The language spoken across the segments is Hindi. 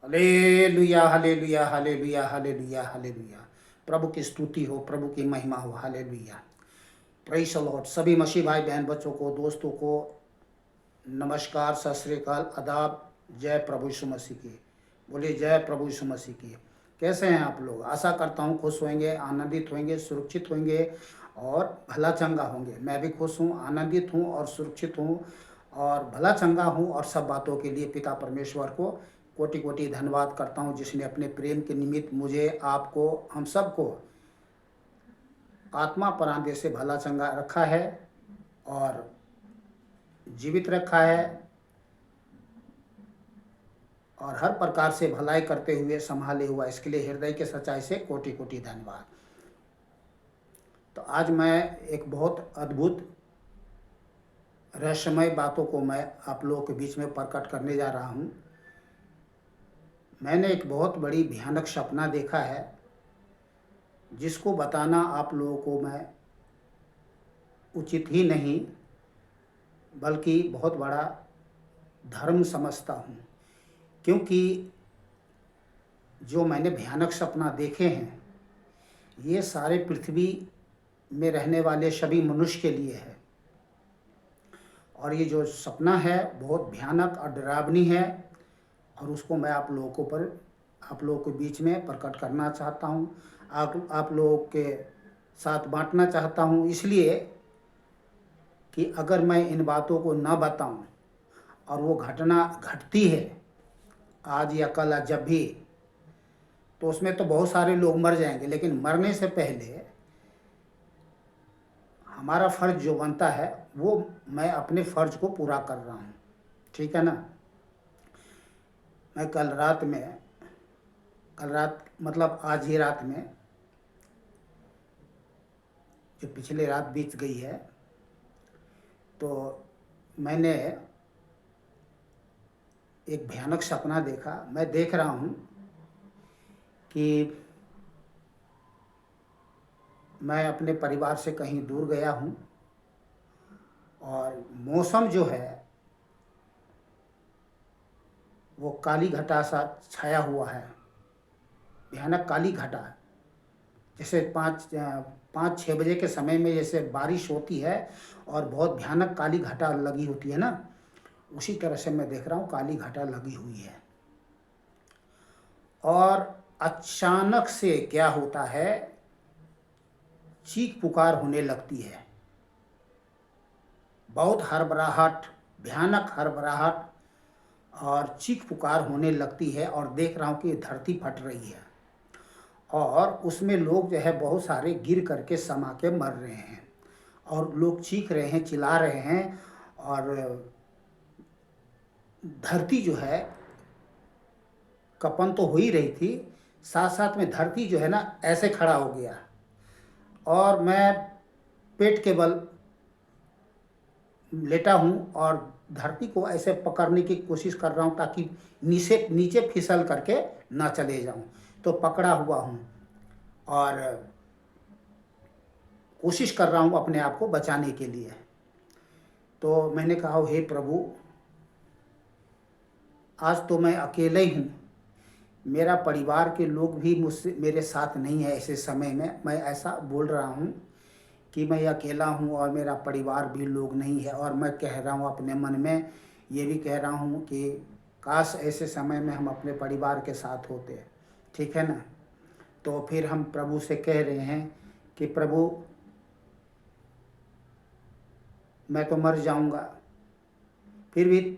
Hallelujah hallelujah hallelujah hallelujah hallelujah. प्रभु की स्तुति हो, प्रभु की महिमा हो। हालेलुया। Praise the Lord. सभी मसीह भाई बहन बच्चों को, दोस्तों को नमस्कार, सत श्री अकाल, आदाब। जय प्रभु यीशु मसीह की। बोलिए जय प्रभु यीशु मसीह की। कैसे हैं आप लोग? आशा करता हूँ खुश होंगे, आनंदित होंगे, सुरक्षित होंगे और भला चंगा होंगे। मैं भी खुश हूँ, आनंदित हूँ और सुरक्षित हूँ और भला चंगा हूँ। और सब बातों के लिए पिता परमेश्वर को कोटि कोटि धन्यवाद करता हूँ, जिसने अपने प्रेम के निमित्त मुझे, आपको, हम सबको आत्मा प्राण देह से भला चंगा रखा है और जीवित रखा है और हर प्रकार से भलाई करते हुए संभाले हुआ। इसके लिए हृदय के सच्चाई से कोटि कोटि धन्यवाद। तो आज मैं एक बहुत अद्भुत रहस्यमय बातों को मैं आप लोगों के बीच में प्रकट करने जा रहा हूँ। मैंने एक बहुत बड़ी भयानक सपना देखा है, जिसको बताना आप लोगों को मैं उचित ही नहीं बल्कि बहुत बड़ा धर्म समझता हूँ। क्योंकि जो मैंने भयानक सपना देखे हैं, ये सारे पृथ्वी में रहने वाले सभी मनुष्य के लिए है। और ये जो सपना है बहुत भयानक और डरावनी है, और उसको मैं आप लोगों के बीच में प्रकट करना चाहता हूँ, आप लोगों के साथ बांटना चाहता हूँ। इसलिए कि अगर मैं इन बातों को ना बताऊं और वो घटना घटती है आज या कल या जब भी, तो उसमें तो बहुत सारे लोग मर जाएंगे। लेकिन मरने से पहले हमारा फर्ज जो बनता है, वो मैं अपने फर्ज को पूरा कर रहा हूँ। ठीक है ना? मैं कल रात मतलब आज ही रात में, जो पिछले रात बीत गई है, तो मैंने एक भयानक सपना देखा। मैं देख रहा हूँ कि मैं अपने परिवार से कहीं दूर गया हूँ और मौसम जो है वो काली घटा सा छाया हुआ है, भयानक काली घटा। जैसे 5-6 बजे के समय में जैसे बारिश होती है और बहुत भयानक काली घटा लगी होती है ना, उसी तरह से मैं देख रहा हूँ काली घटा लगी हुई है। और अचानक से क्या होता है, चीख पुकार होने लगती है। बहुत हड़बड़ाहट, भयानक हड़बड़ाहट और चीख पुकार होने लगती है। और देख रहा हूँ कि धरती फट रही है और उसमें लोग जो है बहुत सारे गिर करके समा के मर रहे हैं और लोग चीख रहे हैं, चिल्ला रहे हैं। और धरती जो है कपन तो हो ही रही थी, साथ साथ में धरती जो है ना ऐसे खड़ा हो गया। और मैं पेट के बल लेटा हूँ और धरती को ऐसे पकड़ने की कोशिश कर रहा हूँ ताकि नीचे नीचे फिसल करके ना चले जाऊँ। तो पकड़ा हुआ हूँ और कोशिश कर रहा हूँ अपने आप को बचाने के लिए। तो मैंने कहा, हे प्रभु, आज तो मैं अकेले ही हूँ, मेरा परिवार के लोग भी मुझसे मेरे साथ नहीं है। ऐसे समय में मैं ऐसा बोल रहा हूँ कि मैं अकेला हूँ और मेरा परिवार भी लोग नहीं है। और मैं कह रहा हूँ अपने मन में, ये भी कह रहा हूँ कि काश ऐसे समय में हम अपने परिवार के साथ होते। ठीक है ना? तो फिर हम प्रभु से कह रहे हैं कि प्रभु, मैं तो मर जाऊंगा, फिर भी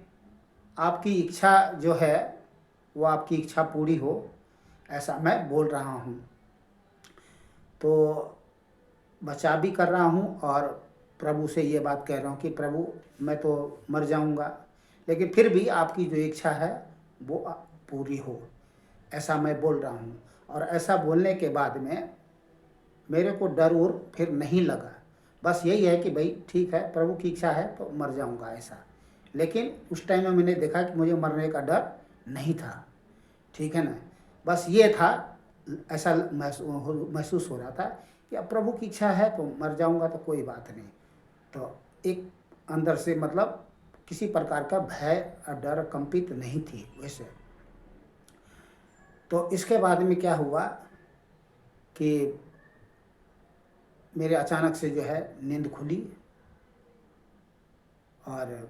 आपकी इच्छा जो है वो आपकी इच्छा पूरी हो, ऐसा मैं बोल रहा हूँ। तो बचाव भी कर रहा हूँ और प्रभु से ये बात कह रहा हूँ कि प्रभु, मैं तो मर जाऊंगा, लेकिन फिर भी आपकी जो इच्छा है वो पूरी हो, ऐसा मैं बोल रहा हूँ। और ऐसा बोलने के बाद में मेरे को डर और फिर नहीं लगा। बस यही है कि भाई ठीक है, प्रभु की इच्छा है तो मर जाऊंगा, ऐसा। लेकिन उस टाइम में मैंने देखा कि मुझे मरने का डर नहीं था। ठीक है ना? बस ये था, ऐसा महसूस हो रहा था कि अब प्रभु की इच्छा है तो मर जाऊंगा, तो कोई बात नहीं। तो एक अंदर से मतलब किसी प्रकार का भय और डर कंपित नहीं थी वैसे। तो इसके बाद में क्या हुआ कि मेरे अचानक से जो है नींद खुली और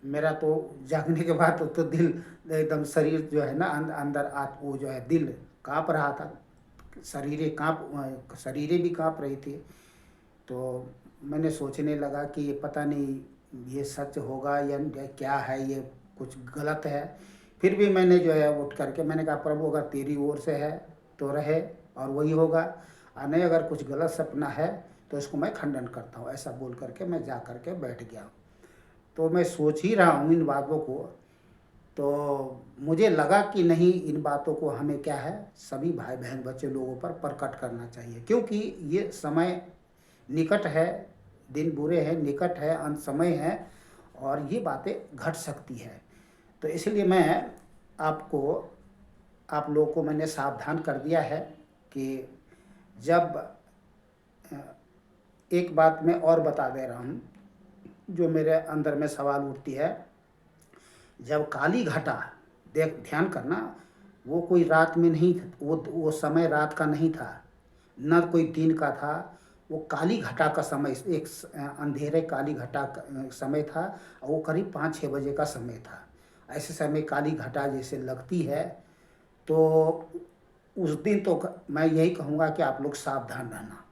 मेरा तो जागने के बाद तो दिल एकदम, शरीर जो है ना अंदर वो जो है दिल काँप रहा था, शरीरें भी काँप रही थी। तो मैंने सोचने लगा कि ये पता नहीं ये सच होगा या क्या है, ये कुछ गलत है। फिर भी मैंने जो है उठ करके मैंने कहा प्रभु अगर तेरी ओर से है तो रहे और वही होगा, और नहीं अगर कुछ गलत सपना है तो इसको मैं खंडन करता हूँ। ऐसा बोल करके मैं जा करके बैठ गया। तो मैं सोच ही रहा हूँ इन बातों को, तो मुझे लगा कि नहीं, इन बातों को हमें क्या है सभी भाई बहन बच्चे लोगों पर प्रकट करना चाहिए, क्योंकि ये समय निकट है, दिन बुरे हैं, निकट है, अंत समय है और ये बातें घट सकती है। तो इसलिए मैं आप लोगों को मैंने सावधान कर दिया है कि जब एक बात मैं और बता दे रहा हूँ जो मेरे अंदर में सवाल उठती है। जब काली घटा, ध्यान करना, वो कोई रात में नहीं, वो समय रात का नहीं था, न कोई दिन का था, वो काली घटा का समय, एक अंधेरे काली घटा का समय था, और वो करीब 5-6 बजे का समय था। ऐसे समय काली घटा जैसे लगती है, तो उस दिन तो मैं यही कहूँगा कि आप लोग सावधान रहना,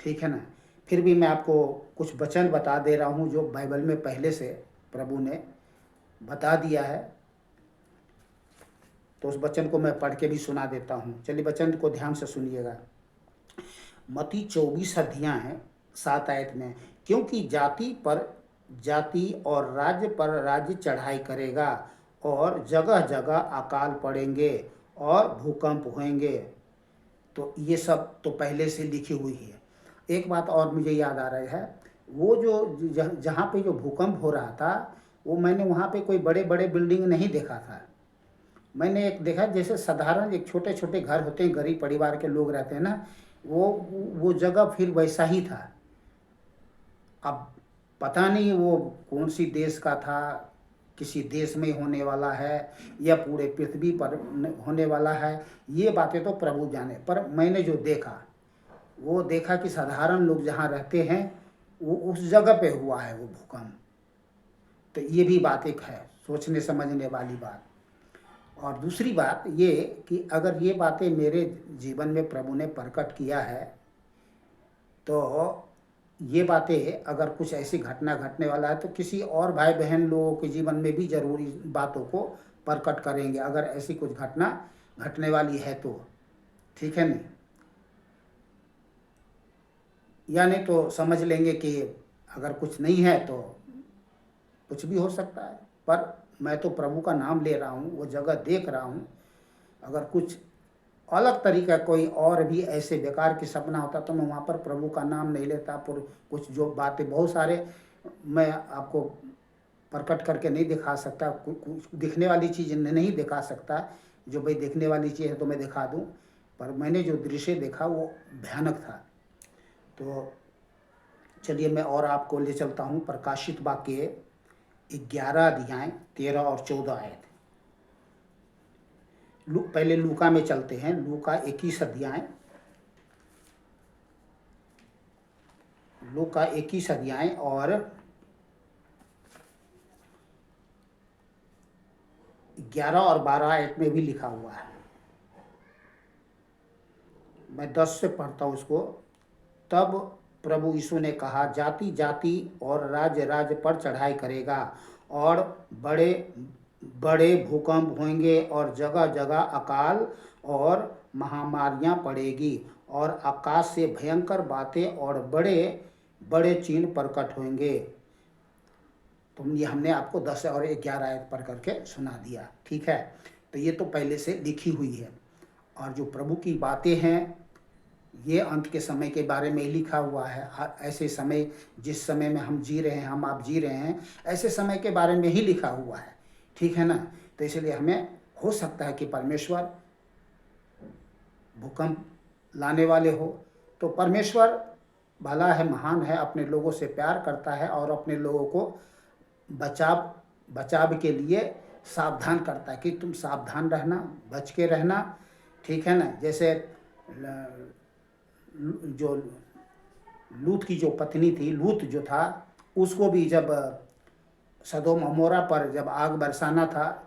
ठीक है ना। फिर भी मैं आपको कुछ वचन बता दे रहा हूँ जो बाइबल में पहले से प्रभु ने बता दिया है, तो उस वचन को मैं पढ़ के भी सुना देता हूँ। चलिए वचन को ध्यान से सुनिएगा। मत्ती 24 अध्याय है 7 आयत में, क्योंकि जाति पर जाति और राज्य पर राज्य चढ़ाई करेगा और जगह जगह अकाल पड़ेंगे और भूकंप होंगे। तो ये सब तो पहले से लिखी हुई है। एक बात और मुझे याद आ रही है, वो जो जहाँ पे जो भूकंप हो रहा था, वो मैंने वहाँ पे कोई बड़े बड़े बिल्डिंग नहीं देखा था। मैंने एक देखा जैसे साधारण एक छोटे छोटे घर होते हैं, गरीब परिवार के लोग रहते हैं ना, वो जगह फिर वैसा ही था। अब पता नहीं वो कौन सी देश का था, किसी देश में होने वाला है या पूरे पृथ्वी पर होने वाला है, ये बातें तो प्रभु जाने। पर मैंने जो देखा वो देखा कि साधारण लोग जहाँ रहते हैं वो उस जगह पे हुआ है वो भूकंप। तो ये भी बात एक है सोचने समझने वाली बात। और दूसरी बात ये कि अगर ये बातें मेरे जीवन में प्रभु ने प्रकट किया है, तो ये बातें अगर कुछ ऐसी घटना घटने वाला है तो किसी और भाई बहन लोगों के जीवन में भी जरूरी बातों को प्रकट करेंगे, अगर ऐसी कुछ घटना घटने वाली है तो, ठीक है नहीं। या नहीं तो समझ लेंगे कि अगर कुछ नहीं है तो कुछ भी हो सकता है। पर मैं तो प्रभु का नाम ले रहा हूँ, वो जगह देख रहा हूँ। अगर कुछ अलग तरीका कोई और भी ऐसे बेकार की सपना होता तो मैं वहाँ पर प्रभु का नाम नहीं लेता। पर कुछ जो बातें बहुत सारे मैं आपको प्रकट करके नहीं दिखा सकता, कुछ दिखने वाली चीज़ नहीं दिखा सकता। जो भाई देखने वाली चीज़ है तो मैं दिखा दूँ, पर मैंने जो दृश्य देखा वो भयानक था। तो चलिए मैं और आपको ले चलता हूँ प्रकाशित वाक्य 11 अध्याय 13 और 14 आयत। पहले लूका में चलते हैं, लूका 21 अध्याय, लूका 21 अध्याय और 11 और 12 आयत में भी लिखा हुआ है। मैं 10 से पढ़ता हूँ उसको। तब प्रभु यीशु ने कहा, जाति जाति और राज्य राज्य पर चढ़ाई करेगा और बड़े बड़े भूकंप होंगे और जगह जगह अकाल और महामारियां पड़ेगी और आकाश से भयंकर बातें और बड़े बड़े चिन्ह प्रकट होंगे। तो ये हमने आपको 10 और 11 आयत पढ़ करके सुना दिया, ठीक है। तो ये तो पहले से लिखी हुई है, और जो प्रभु की बातें हैं ये अंत के समय के बारे में ही लिखा हुआ है। ऐसे समय, जिस समय में हम जी रहे हैं, हम आप जी रहे हैं, ऐसे समय के बारे में ही लिखा हुआ है, ठीक है ना। तो इसलिए हमें हो सकता है कि परमेश्वर भूकंप लाने वाले हो, तो परमेश्वर भला है, महान है, अपने लोगों से प्यार करता है और अपने लोगों को बचाव के लिए सावधान करता है कि तुम सावधान रहना, बच के रहना, ठीक है ना। जैसे जो लूत की जो पत्नी थी, लूत जो था, उसको भी जब सदोम अमोरा पर जब आग बरसाना था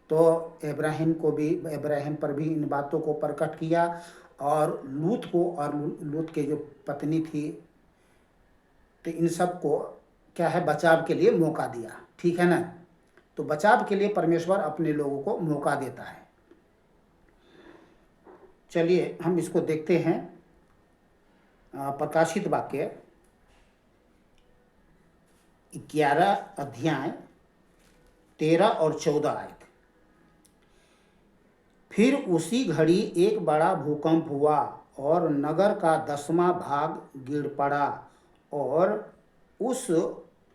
तो इब्राहिम पर भी इन बातों को प्रकट किया, और लूत को और लूत के जो पत्नी थी, तो इन सब को क्या है, बचाव के लिए मौका दिया, ठीक है ना। तो बचाव के लिए परमेश्वर अपने लोगों को मौका देता है। चलिए हम इसको देखते हैं। प्रकाशित वाक्य 11 अध्याय 13 और 14 आयत। फिर उसी घड़ी एक बड़ा भूकंप हुआ और नगर का 10वां भाग गिर पड़ा, और उस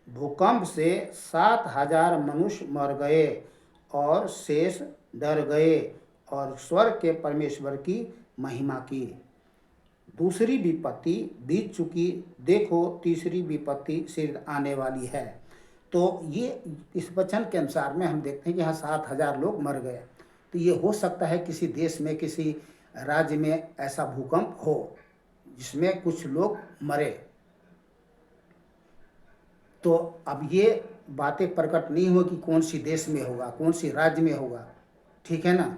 भूकंप से 7,000 मनुष्य मर गए और शेष डर गए और स्वर्ग के परमेश्वर की महिमा की। दूसरी विपत्ति बीत चुकी, देखो तीसरी विपत्ति शीघ्र आने वाली है। तो ये इस वचन के अनुसार में हम देखते हैं कि यहाँ 7,000 लोग मर गए। तो ये हो सकता है किसी देश में, किसी राज्य में ऐसा भूकंप हो जिसमें कुछ लोग मरे। तो अब ये बातें प्रकट नहीं हो कि कौन सी देश में होगा, कौन सी राज्य में होगा, ठीक है ना।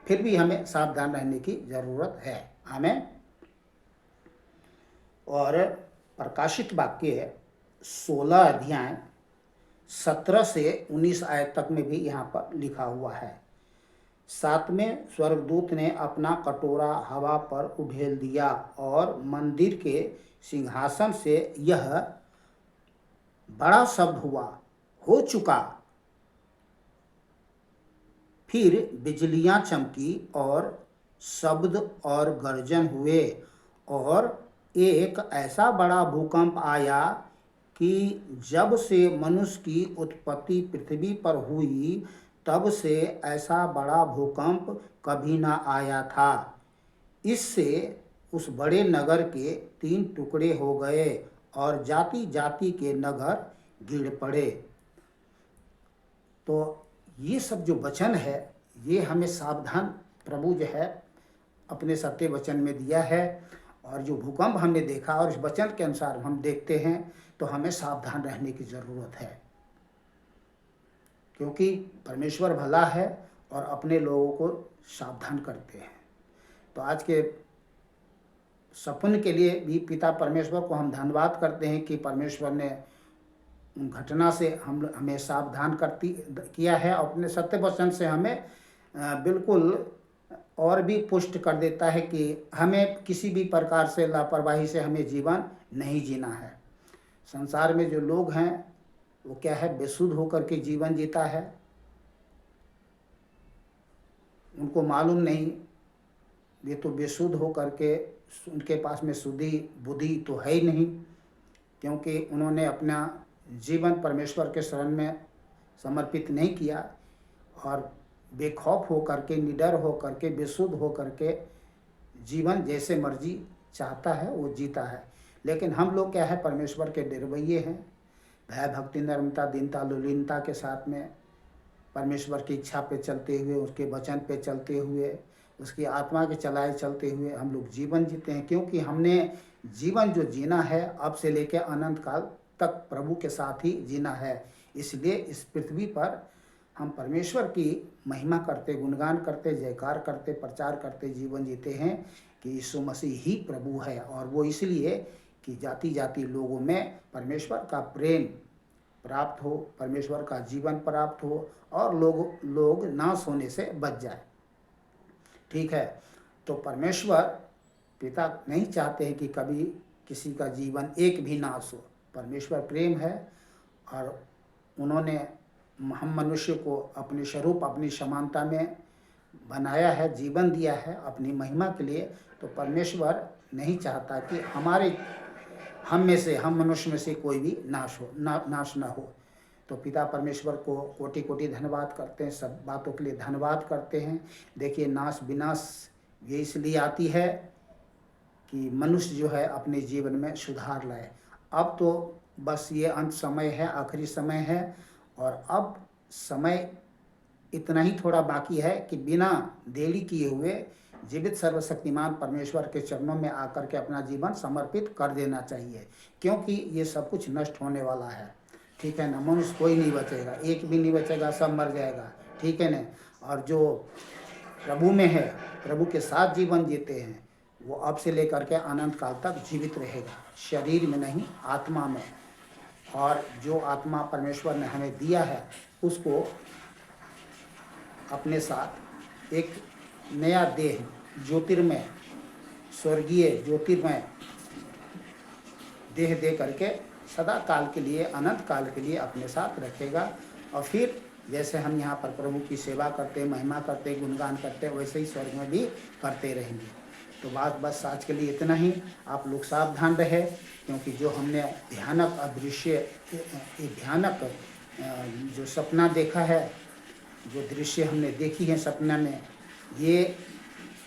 फिर भी हमें सावधान रहने की ज़रूरत है। आमीन। और प्रकाशित वाक्य 16 अध्याय 17 से 19 आयत तक में भी यहाँ पर लिखा हुआ है। 7वें स्वर्गदूत ने अपना कटोरा हवा पर उड़ेल दिया और मंदिर के सिंहासन से यह बड़ा शब्द हुआ, हो चुका। फिर बिजलियां चमकी और शब्द और गर्जन हुए, और एक ऐसा बड़ा भूकंप आया कि जब से मनुष्य की उत्पत्ति पृथ्वी पर हुई तब से ऐसा बड़ा भूकंप कभी ना आया था। इससे उस बड़े नगर के 3 टुकड़े हो गए और जाति जाति के नगर गिर पड़े। तो ये सब जो वचन है, ये हमें सावधान प्रभु जो है अपने सत्य वचन में दिया है। और जो भूकंप हमने देखा और इस वचन के अनुसार हम देखते हैं, तो हमें सावधान रहने की ज़रूरत है, क्योंकि परमेश्वर भला है और अपने लोगों को सावधान करते हैं। तो आज के सपन के लिए भी पिता परमेश्वर को हम धन्यवाद करते हैं कि परमेश्वर ने उन घटना से हमें सावधान किया है। अपने सत्य वचन से हमें बिल्कुल और भी पुष्ट कर देता है कि हमें किसी भी प्रकार से लापरवाही से हमें जीवन नहीं जीना है। संसार में जो लोग हैं वो क्या है, बेसुध होकर के जीवन जीता है। उनको मालूम नहीं, ये तो बेसुध होकर के, उनके पास में शुद्धि बुद्धि तो है ही नहीं, क्योंकि उन्होंने अपना जीवन परमेश्वर के शरण में समर्पित नहीं किया और बेखौफ होकर के, निडर होकर के, बेसुध होकर के जीवन जैसे मर्जी चाहता है वो जीता है। लेकिन हम लोग क्या है, परमेश्वर के डरवैये हैं। भय भक्ति नम्रता दीनता लुलीनता के साथ में परमेश्वर की इच्छा पे चलते हुए, उसके वचन पे चलते हुए, उसकी आत्मा के चलाए चलते हुए हम लोग जीवन जीते हैं। क्योंकि हमने जीवन जो जीना है अब से लेकर अनंत काल तक प्रभु के साथ ही जीना है। इसलिए इस पृथ्वी पर हम परमेश्वर की महिमा करते, गुणगान करते, जयकार करते, प्रचार करते जीवन जीते हैं कि यीशु मसीह ही प्रभु है। और वो इसलिए कि जाति जाति लोगों में परमेश्वर का प्रेम प्राप्त हो, परमेश्वर का जीवन प्राप्त हो और लोग नाश होने से बच जाए। ठीक है। तो परमेश्वर पिता नहीं चाहते हैं कि कभी किसी का जीवन एक भी नाश हो। परमेश्वर प्रेम है और उन्होंने हम मनुष्य को अपने स्वरूप, अपनी समानता में बनाया है, जीवन दिया है अपनी महिमा के लिए। तो परमेश्वर नहीं चाहता कि हम मनुष्य में से कोई भी नाश ना हो। तो पिता परमेश्वर को कोटि कोटि धन्यवाद करते हैं, सब बातों के लिए धन्यवाद करते हैं। देखिए, नाश विनाश ये इसलिए आती है कि मनुष्य जो है अपने जीवन में सुधार लाए। अब तो बस ये अंत समय है, आखिरी समय है, और अब समय इतना ही थोड़ा बाकी है कि बिना देरी किए हुए जीवित सर्वशक्तिमान परमेश्वर के चरणों में आकर के अपना जीवन समर्पित कर देना चाहिए, क्योंकि ये सब कुछ नष्ट होने वाला है। ठीक है ना, मनुष्य कोई नहीं बचेगा, एक भी नहीं बचेगा, सब मर जाएगा। ठीक है ना। और जो प्रभु में है, प्रभु के साथ जीवन जीते हैं, वो अब से लेकर के अनंत काल तक जीवित रहेगा, शरीर में नहीं, आत्मा में। और जो आत्मा परमेश्वर ने हमें दिया है उसको अपने साथ एक नया देह, ज्योतिर्मय, स्वर्गीय ज्योतिर्मय देह दे करके सदा काल के लिए, अनंत काल के लिए अपने साथ रखेगा। और फिर जैसे हम यहाँ पर प्रभु की सेवा करते, महिमा करते, गुणगान करते, वैसे ही स्वर्ग में भी करते रहेंगे। तो बस आज के लिए इतना ही। आप लोग सावधान रहे, क्योंकि जो हमने भयानक अदृश्य, ये भयानक जो सपना देखा है, जो दृश्य हमने देखी है सपना में, ये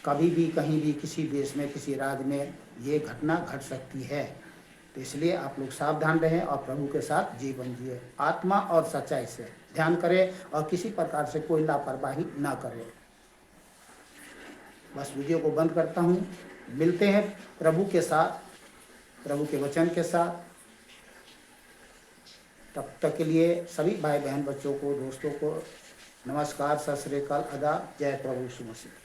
कभी भी कहीं भी किसी देश में, किसी राज्य में ये घटना घट सकती है। तो इसलिए आप लोग सावधान रहें और प्रभु के साथ जीवन जिए, आत्मा और सच्चाई से ध्यान करें और किसी प्रकार से कोई लापरवाही ना करें। बस वीडियो को बंद करता हूँ। मिलते हैं प्रभु के साथ, प्रभु के वचन के साथ। तब तक के लिए सभी भाई बहन, बच्चों को, दोस्तों को नमस्कार, सत श्री अकाल, आदाब, जय प्रभु यीशु मसीह।